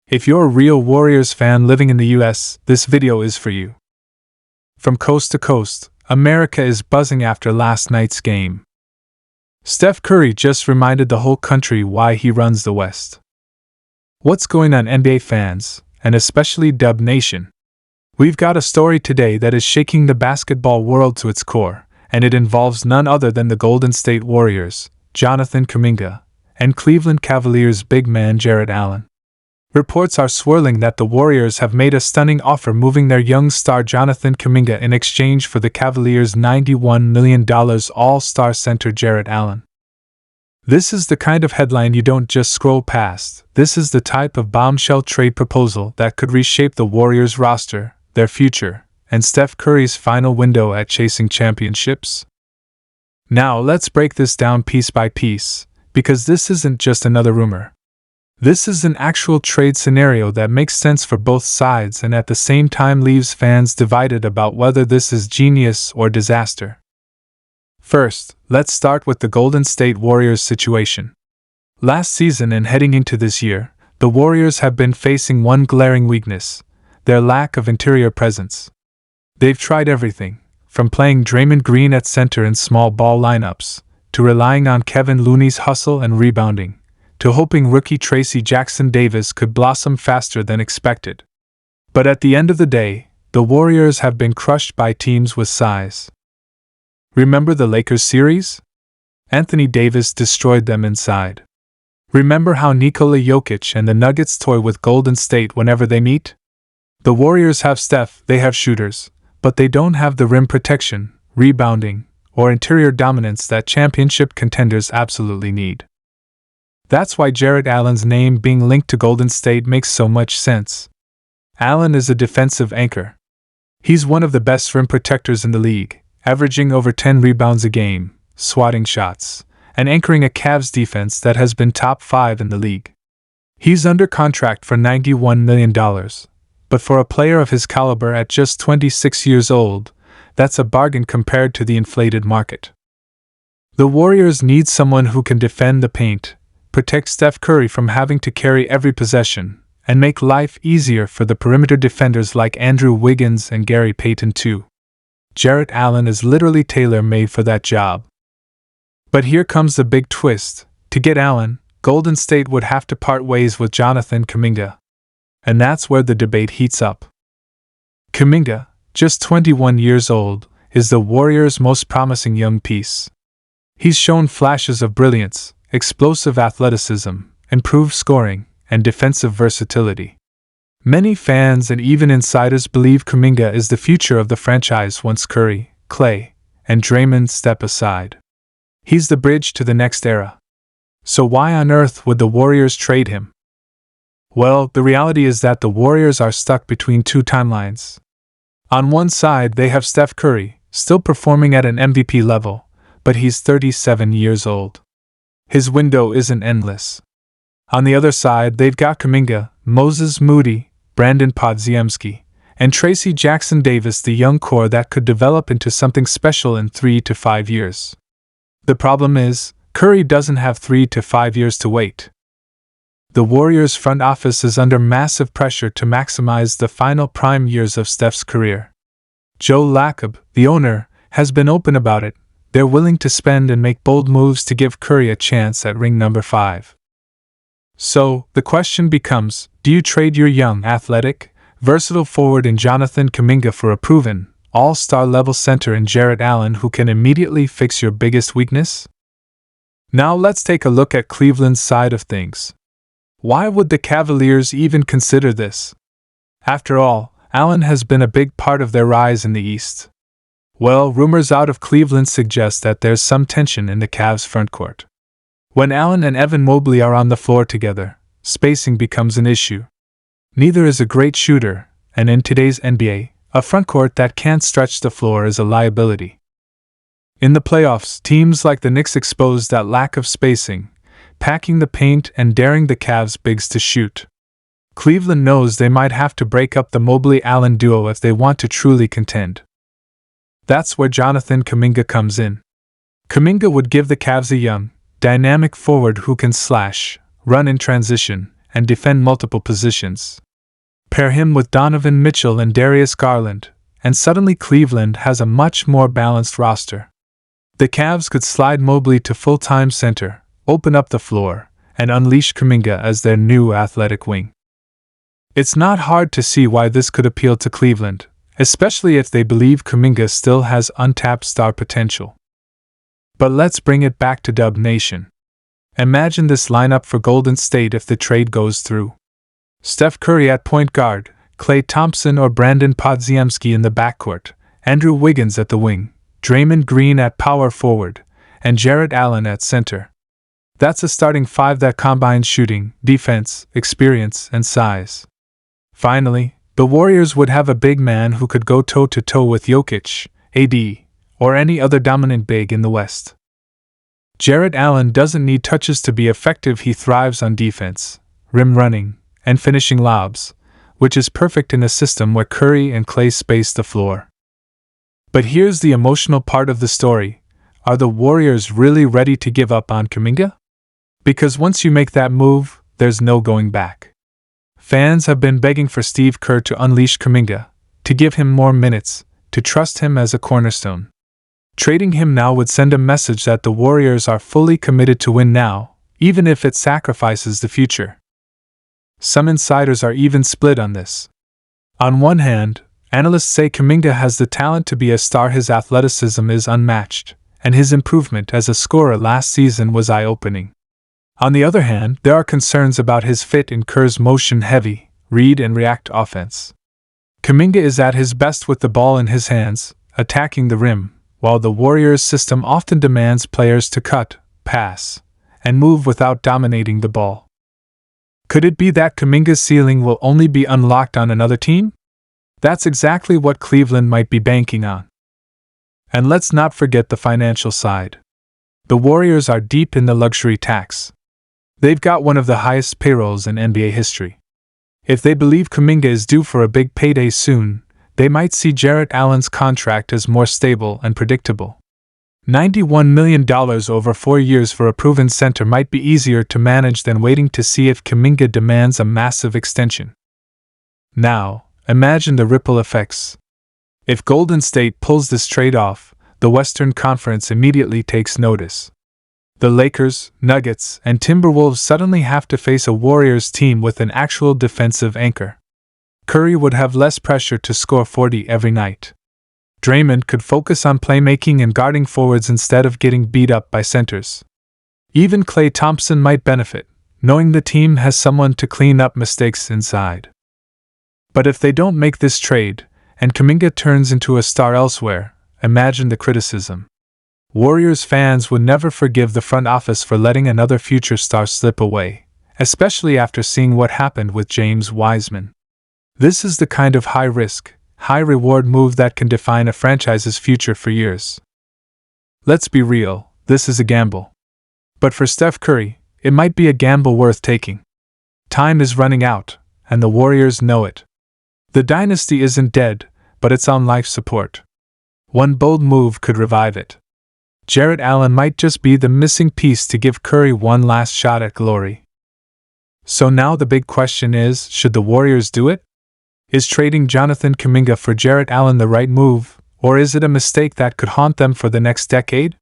If you're a real Warriors fan living in the US, this video is for you. From coast to coast, America is buzzing after last night's game. Steph Curry just reminded the whole country why he runs the West. What's going on, NBA fans, and especially Dub Nation? We've got a story today that is shaking the basketball world to its core, and it involves none other than the Golden State Warriors, Jonathan Kuminga, and Cleveland Cavaliers big man Jarrett Allen. Reports are swirling that the Warriors have made a stunning offer, moving their young star Jonathan Kuminga in exchange for the Cavaliers' $91 million all-star center Jarrett Allen. This is the kind of headline you don't just scroll past. This is the type of bombshell trade proposal that could reshape the Warriors' roster, their future, and Steph Curry's final window at chasing championships. Now let's break this down piece by piece, because this isn't just another rumor. This is an actual trade scenario that makes sense for both sides and at the same time leaves fans divided about whether this is genius or disaster. First, let's start with the Golden State Warriors situation. Last season and heading into this year, the Warriors have been facing one glaring weakness: their lack of interior presence. They've tried everything, from playing Draymond Green at center in small ball lineups, to relying on Kevin Looney's hustle and rebounding, to hoping rookie Tracy Jackson-Davis could blossom faster than expected. But at the end of the day, the Warriors have been crushed by teams with size. Remember the Lakers series? Anthony Davis destroyed them inside. Remember how Nikola Jokic and the Nuggets toy with Golden State whenever they meet? The Warriors have Steph, they have shooters, but they don't have the rim protection, rebounding, or interior dominance that championship contenders absolutely need. That's why Jarrett Allen's name being linked to Golden State makes so much sense. Allen is a defensive anchor. He's one of the best rim protectors in the league, averaging over 10 rebounds a game, swatting shots, and anchoring a Cavs defense that has been top 5 in the league. He's under contract for $91 million, but for a player of his caliber at just 26 years old, that's a bargain compared to the inflated market. The Warriors need someone who can defend the paint, protect Steph Curry from having to carry every possession, and make life easier for the perimeter defenders like Andrew Wiggins and Gary Payton too. Jarrett Allen is literally tailor-made for that job. But here comes the big twist: to get Allen, Golden State would have to part ways with Jonathan Kuminga. And that's where the debate heats up. Kuminga, just 21 years old, is the Warriors' most promising young piece. He's shown flashes of brilliance, explosive athleticism, improved scoring, and defensive versatility. Many fans and even insiders believe Kuminga is the future of the franchise once Curry, Klay, and Draymond step aside. He's the bridge to the next era. So why on earth would the Warriors trade him? Well, the reality is that the Warriors are stuck between two timelines. On one side, they have Steph Curry, still performing at an MVP level, but he's 37 years old. His window isn't endless. On the other side, they've got Kuminga, Moses Moody, Brandon Podziemski, and Tracy Jackson-Davis, the young core that could develop into something special in 3 to 5 years. The problem is, Curry doesn't have 3 to 5 years to wait. The Warriors' front office is under massive pressure to maximize the final prime years of Steph's career. Joe Lacob, the owner, has been open about it. They're willing to spend and make bold moves to give Curry a chance at ring number 5. So, the question becomes, do you trade your young, athletic, versatile forward in Jonathan Kuminga for a proven, all-star level center in Jarrett Allen who can immediately fix your biggest weakness? Now let's take a look at Cleveland's side of things. Why would the Cavaliers even consider this? After all, Allen has been a big part of their rise in the East. Well, rumors out of Cleveland suggest that there's some tension in the Cavs' frontcourt. When Allen and Evan Mobley are on the floor together, spacing becomes an issue. Neither is a great shooter, and in today's NBA, a frontcourt that can't stretch the floor is a liability. In the playoffs, teams like the Knicks exposed that lack of spacing, packing the paint and daring the Cavs' bigs to shoot. Cleveland knows they might have to break up the Mobley-Allen duo if they want to truly contend. That's where Jonathan Kuminga comes in. Kuminga would give the Cavs a young, dynamic forward who can slash, run in transition, and defend multiple positions. Pair him with Donovan Mitchell and Darius Garland, and suddenly Cleveland has a much more balanced roster. The Cavs could slide Mobley to full-time center, open up the floor, and unleash Kuminga as their new athletic wing. It's not hard to see why this could appeal to Cleveland, especially if they believe Kuminga still has untapped star potential. But let's bring it back to Dub Nation. Imagine this lineup for Golden State if the trade goes through. Steph Curry at point guard, Klay Thompson or Brandon Podziemski in the backcourt, Andrew Wiggins at the wing, Draymond Green at power forward, and Jarrett Allen at center. That's a starting five that combines shooting, defense, experience, and size. Finally, the Warriors would have a big man who could go toe-to-toe with Jokic, AD, or any other dominant big in the West. Jarrett Allen doesn't need touches to be effective. He thrives on defense, rim running, and finishing lobs, which is perfect in a system where Curry and Klay space the floor. But here's the emotional part of the story. Are the Warriors really ready to give up on Kuminga? Because once you make that move, there's no going back. Fans have been begging for Steve Kerr to unleash Kuminga, to give him more minutes, to trust him as a cornerstone. Trading him now would send a message that the Warriors are fully committed to win now, even if it sacrifices the future. Some insiders are even split on this. On one hand, analysts say Kuminga has the talent to be a star. His athleticism is unmatched, and his improvement as a scorer last season was eye-opening. On the other hand, there are concerns about his fit in Kerr's motion-heavy, read-and-react offense. Kuminga is at his best with the ball in his hands, attacking the rim, while the Warriors' system often demands players to cut, pass, and move without dominating the ball. Could it be that Kuminga's ceiling will only be unlocked on another team? That's exactly what Cleveland might be banking on. And let's not forget the financial side. The Warriors are deep in the luxury tax. They've got one of the highest payrolls in NBA history. If they believe Kuminga is due for a big payday soon, they might see Jarrett Allen's contract as more stable and predictable. $91 million over 4 years for a proven center might be easier to manage than waiting to see if Kuminga demands a massive extension. Now, imagine the ripple effects. If Golden State pulls this trade off, the Western Conference immediately takes notice. The Lakers, Nuggets, and Timberwolves suddenly have to face a Warriors team with an actual defensive anchor. Curry would have less pressure to score 40 every night. Draymond could focus on playmaking and guarding forwards instead of getting beat up by centers. Even Klay Thompson might benefit, knowing the team has someone to clean up mistakes inside. But if they don't make this trade, and Kuminga turns into a star elsewhere, imagine the criticism. Warriors fans would never forgive the front office for letting another future star slip away, especially after seeing what happened with James Wiseman. This is the kind of high-risk, high-reward move that can define a franchise's future for years. Let's be real, this is a gamble. But for Steph Curry, it might be a gamble worth taking. Time is running out, and the Warriors know it. The dynasty isn't dead, but it's on life support. One bold move could revive it. Jarrett Allen might just be the missing piece to give Curry one last shot at glory. So now the big question is, should the Warriors do it? Is trading Jonathan Kuminga for Jarrett Allen the right move, or is it a mistake that could haunt them for the next decade?